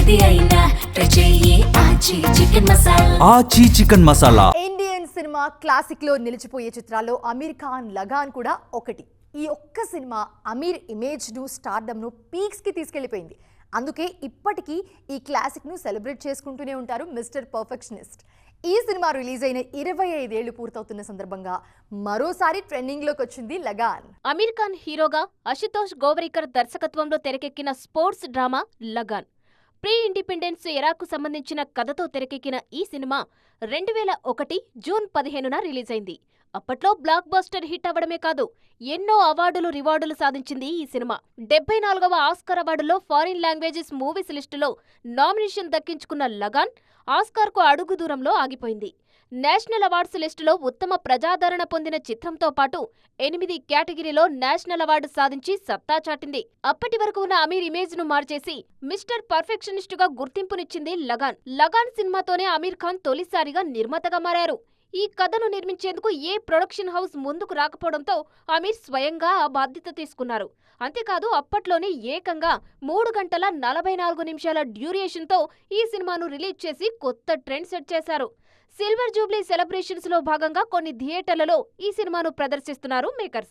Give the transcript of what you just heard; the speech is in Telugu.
ఏది అయినా ట్రై చెయ్యి ఆచి చికెన్ మసాలా. ఆచి chicken masala. Indian cinema classic లో నిలిచిపోయే చిత్రాల్లో అమీర్ ఖాన్ లగాన్ కూడా ఒకటి. ఈ ఒక్క సినిమా అమీర్ ఇమేజ్ ను స్టార్డమ్ ను పీక్స్ కి తీసుకెళ్లిపోయింది. అందుకే ఇప్పటికీ ఈ క్లాసిక్ ను సెలబ్రేట్ చేసుకుంటూనే ఉంటారు మిస్టర్ పర్ఫెక్షనిస్ట్. ఈ సినిమా రిలీజ్ అయిన 25 ఏళ్లు పూర్తవుతున్న సందర్భంగా మరోసారి ట్రెండింగ్ లోకి వచ్చింది లగాన్. అమీర్ ఖాన్ హీరోగా అశుతోష్ గోవరికర్ దర్శకత్వంలో తెరకెక్కిన sports drama Lagaan. Pre independence ఎరాకు సంబంధించిన కథతో తెరకెక్కిన ఈ సినిమా 2001 జూన్ 15న రిలీజ్ అయింది. అప్పట్లో బ్లాక్ బస్టర్ హిట్ అవ్వడమే కాదు, ఎన్నో రివార్డులు సాధించింది ఈ సినిమా. 74వ ఆస్కార్ అవార్డులో ఫారిన్ లాంగ్వేజెస్ మూవీస్ లిస్టులో నామినేషన్ దక్కించుకున్న లగాన్ ఆస్కార్కు అడుగు దూరంలో ఆగిపోయింది. నేషనల్ అవార్డ్స్ లిస్టులో ఉత్తమ ప్రజాదరణ పొందిన చిత్రంతో పాటు 8 కేటగిరీలో నేషనల్ అవార్డు సాధించి సత్తా చాటింది. అప్పటి వరకు ఉన్న అమీర్ ఇమేజ్ ను మార్చేసి మిస్టర్ పర్ఫెక్షనిస్ట్ గా గుర్తింపునిచ్చింది లగాన్. లగాన్ సినిమాతోనే అమీర్ ఖాన్ తొలిసారిగా నిర్మాతగా మారారు. ఈ కథను నిర్మించేందుకు ఏ ప్రొడక్షన్ హౌస్ ముందుకు రాకపోవడంతో అమీర్ స్వయంగా ఆ బాధ్యత తీసుకున్నారు. అంతేకాదు అప్పట్లోనే ఏకంగా 3 గంటల 44 నిమిషాల డ్యూరేషన్తో ఈ సినిమాను రిలీజ్ చేసి కొత్త ట్రెండ్ సెట్ చేశారు. సిల్వర్ జూబ్లీ సెలబ్రేషన్స్ లో భాగంగా కొన్ని థియేటర్లలో ఈ సినిమాను ప్రదర్శిస్తున్నారు మేకర్స్.